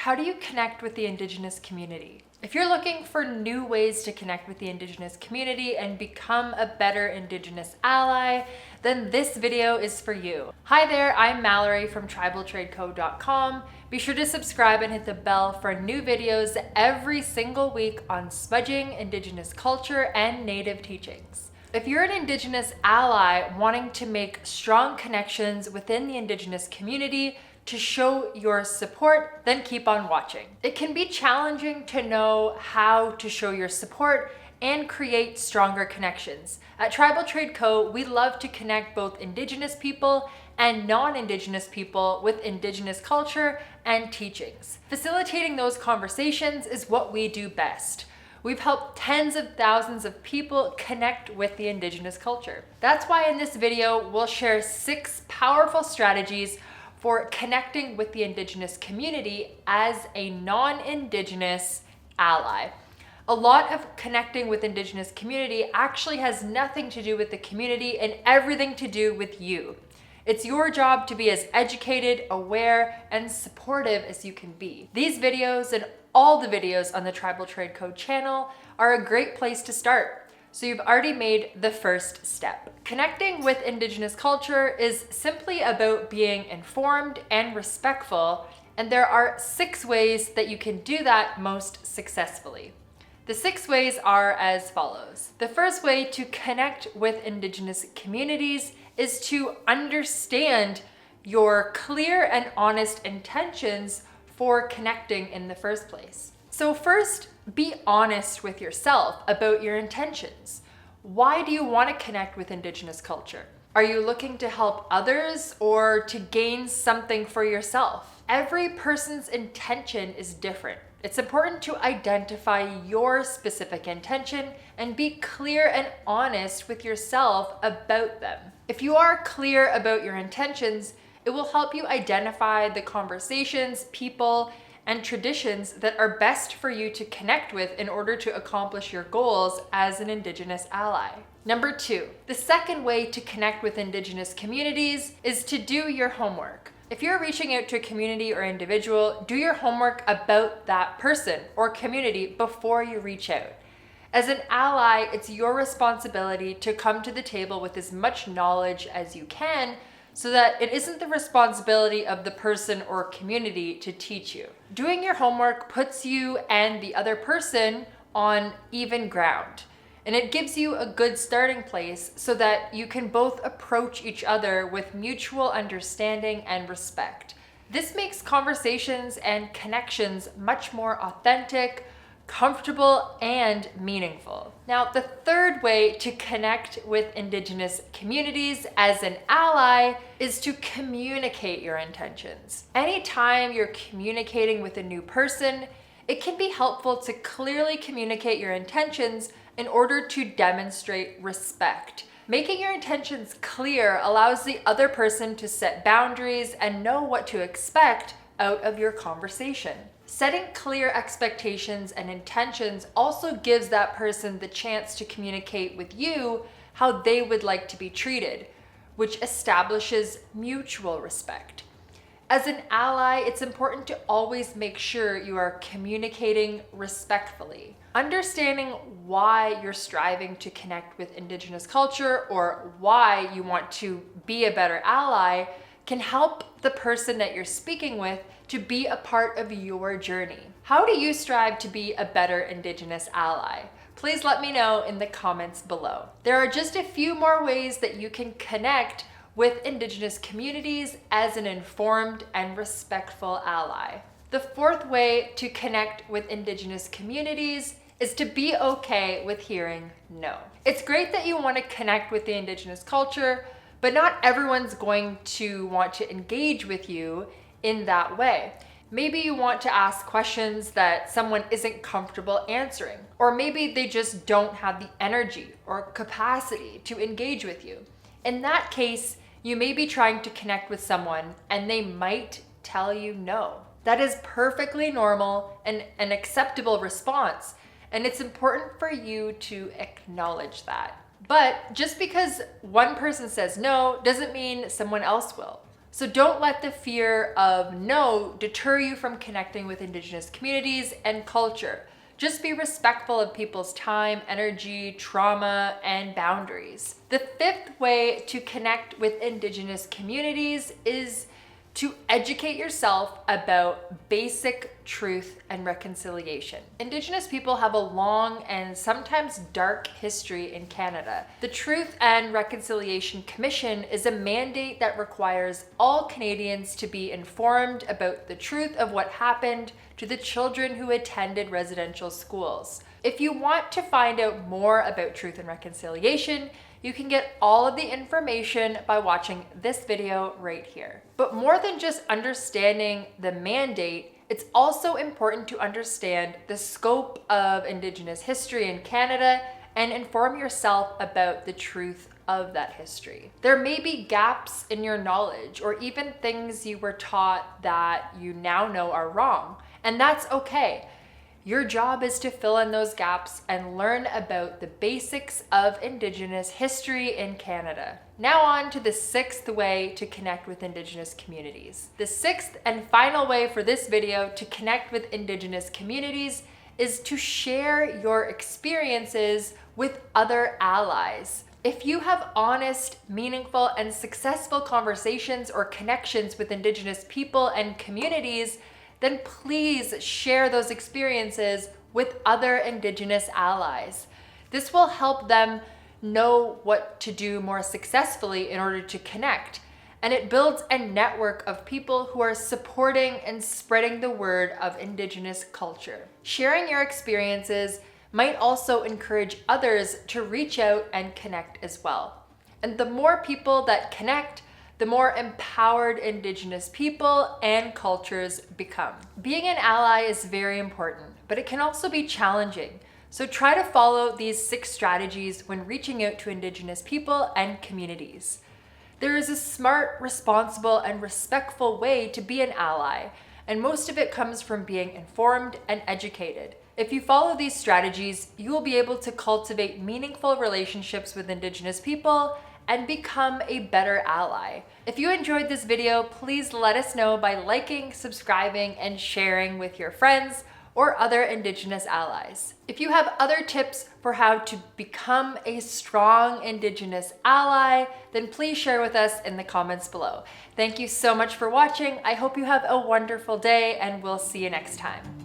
how do you connect with the Indigenous community? If you're looking for new ways to connect with the Indigenous community and become a better Indigenous ally, then this video is for you. Hi there, I'm Mallory from tribaltradeco.com. Be sure to subscribe and hit the bell for new videos every single week on smudging, Indigenous culture, and Native teachings. If you're an Indigenous ally wanting to make strong connections within the Indigenous community to show your support, then keep on watching. It can be challenging to know how to show your support and create stronger connections. At Tribal Trade Co., we love to connect both Indigenous people and non-Indigenous people with Indigenous culture and teachings. Facilitating those conversations is what we do best. We've helped tens of thousands of people connect with the Indigenous culture. That's why in this video, we'll share 6 powerful strategies for connecting with the Indigenous community as a non-Indigenous ally. A lot of connecting with Indigenous community actually has nothing to do with the community and everything to do with you. It's your job to be as educated, aware, and supportive as you can be. These videos and all the videos on the Tribal Trade Co channel are a great place to start. So you've already made the first step. Connecting with Indigenous culture is simply about being informed and respectful, and there are 6 ways that you can do that most successfully. The 6 ways are as follows. The first way to connect with Indigenous communities is to understand your clear and honest intentions for connecting in the first place. So first, be honest with yourself about your intentions. Why do you want to connect with Indigenous culture? Are you looking to help others or to gain something for yourself? Every person's intention is different. It's important to identify your specific intention and be clear and honest with yourself about them. If you are clear about your intentions, it will help you identify the conversations, people, and traditions that are best for you to connect with in order to accomplish your goals as an Indigenous ally. Number 2, the second way to connect with Indigenous communities is to do your homework. If you're reaching out to a community or individual, do your homework about that person or community before you reach out. As an ally, it's your responsibility to come to the table with as much knowledge as you can so that it isn't the responsibility of the person or community to teach you. Doing your homework puts you and the other person on even ground, and it gives you a good starting place so that you can both approach each other with mutual understanding and respect. This makes conversations and connections much more authentic, comfortable, and meaningful. Now, the third way to connect with Indigenous communities as an ally is to communicate your intentions. Anytime you're communicating with a new person, it can be helpful to clearly communicate your intentions in order to demonstrate respect. Making your intentions clear allows the other person to set boundaries and know what to expect out of your conversation. Setting clear expectations and intentions also gives that person the chance to communicate with you how they would like to be treated, which establishes mutual respect. As an ally, it's important to always make sure you are communicating respectfully. Understanding why you're striving to connect with Indigenous culture or why you want to be a better ally can help the person that you're speaking with to be a part of your journey. How do you strive to be a better Indigenous ally? Please let me know in the comments below. There are just a few more ways that you can connect with Indigenous communities as an informed and respectful ally. The fourth way to connect with Indigenous communities is to be okay with hearing no. It's great that you want to connect with the Indigenous culture, but not everyone's going to want to engage with you in that way. Maybe you want to ask questions that someone isn't comfortable answering, or maybe they just don't have the energy or capacity to engage with you. In that case, you may be trying to connect with someone and they might tell you no. That is perfectly normal and an acceptable response, and it's important for you to acknowledge that. But just because one person says no doesn't mean someone else will. So don't let the fear of no deter you from connecting with Indigenous communities and culture. Just be respectful of people's time, energy, trauma, and boundaries. The fifth way to connect with Indigenous communities is to educate yourself about basic truth and reconciliation. Indigenous people have a long and sometimes dark history in Canada. The Truth and Reconciliation Commission is a mandate that requires all Canadians to be informed about the truth of what happened to the children who attended residential schools. If you want to find out more about truth and reconciliation, you can get all of the information by watching this video right here. But more than just understanding the mandate, it's also important to understand the scope of Indigenous history in Canada and inform yourself about the truth of that history. There may be gaps in your knowledge or even things you were taught that you now know are wrong, and that's okay. Your job is to fill in those gaps and learn about the basics of Indigenous history in Canada. Now on to the sixth way to connect with Indigenous communities. The sixth and final way for this video to connect with Indigenous communities is to share your experiences with other allies. If you have honest, meaningful, and successful conversations or connections with Indigenous people and communities, then please share those experiences with other Indigenous allies. This will help them know what to do more successfully in order to connect. And it builds a network of people who are supporting and spreading the word of Indigenous culture. Sharing your experiences might also encourage others to reach out and connect as well. And the more people that connect, the more empowered Indigenous people and cultures become. Being an ally is very important, but it can also be challenging. So try to follow these 6 strategies when reaching out to Indigenous people and communities. There is a smart, responsible, and respectful way to be an ally, and most of it comes from being informed and educated. If you follow these strategies, you will be able to cultivate meaningful relationships with Indigenous people and become a better ally. If you enjoyed this video, please let us know by liking, subscribing, and sharing with your friends or other Indigenous allies. If you have other tips for how to become a strong Indigenous ally, then please share with us in the comments below. Thank you so much for watching. I hope you have a wonderful day, and we'll see you next time.